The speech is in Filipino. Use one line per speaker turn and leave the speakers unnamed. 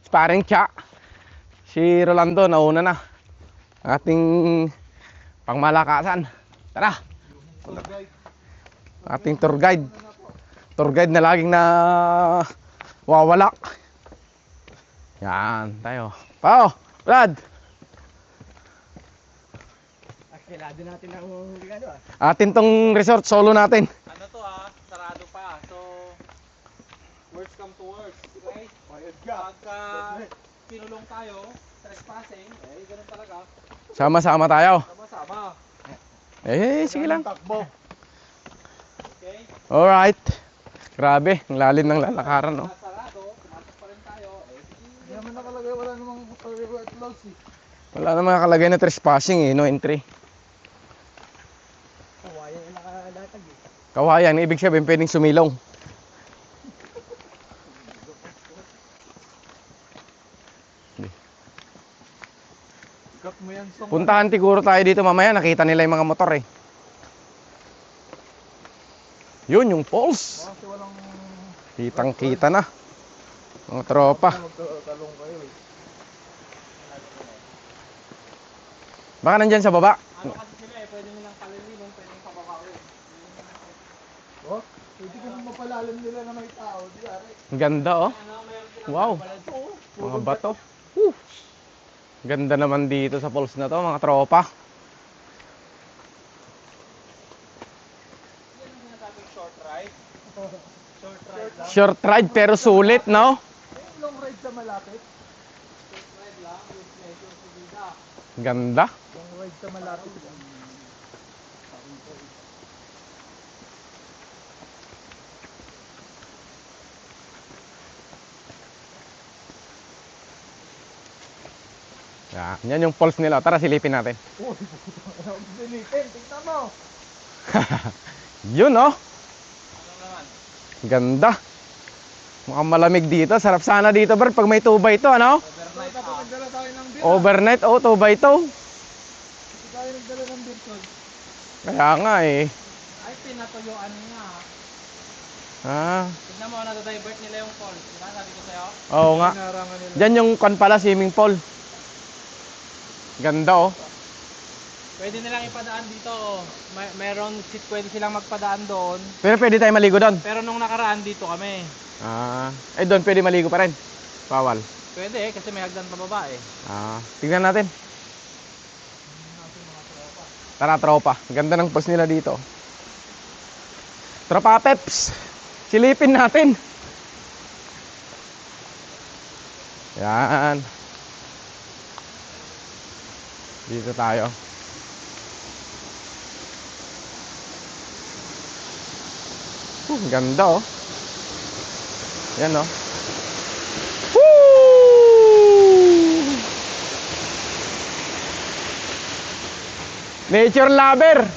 sparring cha. Si Rolando nauna na. Ating pangmalakasan. Tara. Ating tour guide. Tour guide na laging na wawala. Yan, tayo. Pao, Brad.
Kilado natin ang regalo
Atin tong resort, solo natin.
Ano to sarado pa. So, worst come to worst. Okay? Pagka pinulong tayo, trespassing, ganun talaga.
Sama-sama tayo.
Sama-sama.
Sige lang.
Takbo.
Okay?
Alright. Grabe, ang lalim ng lalakaran, no?
Sarado, pumasok pa rin tayo.
Hindi naman nakalagay, wala namang close eh.
Wala namang nakalagay na trespassing no entry.
Kawayan yung nakalatag eh.
Kawayan, ibig sabihin pwedeng sumilong.
Cut mo yan sa
Puntahan siguro tayo dito mamaya, nakita nila yung mga motor eh. Yun, yung falls.
kasi walang
Kitang kita na. Mga tropa.
magtalong kayo eh.
Baka nandyan sa baba.
Ano kasi sila pwede nilang palilimin, pwede yung papakawin.
Oh, pwede ka nang mapalalim nila na may tao, di ari.
Ang ganda oh.
Meron silang
Wow. Mga bato. Woo. Ganda naman dito sa falls na to, mga tropa.
Yan ang sinasabing short ride. Short ride lang.
Short ride pero sulit, no?
May long ride sa malapit.
Short ride lang with pleasure sa vida.
Ganda.
Long ride sa malapit.
Yan yung falls nila. Tara, silipin natin.
Oh, silipin, tingnan mo.
Yun, oh.
Ano naman?
Ganda. Mukhang malamig dito. Sarap sana dito, Bert, pag may 2x2, ano?
Overnight
Tapos nagdala tayo ng beer.
Overnight, 2x2.
Hindi tayo nagdala ng beer tol.
Kaya nga, eh.
Ay, pinatuyuan niya.
Ah,
Tignan mo, nadadivert nila yung falls. Diba? Sabi ko sa'yo.
oo nga.
Inarangan nila.
Diyan yung kan pala, swimming pool. Ganda, oh.
Pwede nilang ipadaan dito. Meron pwede silang magpadaan doon.
Pero pwede tayo maligo doon.
Pero nung nakaraan dito kami.
Doon pwede maligo pa rin. Bawal.
Pwede kasi may hagdan pababa eh.
Tingnan natin. Tara, tropa. Ganda ng post nila dito. Tropa Peps. Silipin natin. Yan. Dito tayo. Ganda oh. Yan oh. Woo! Nature lover.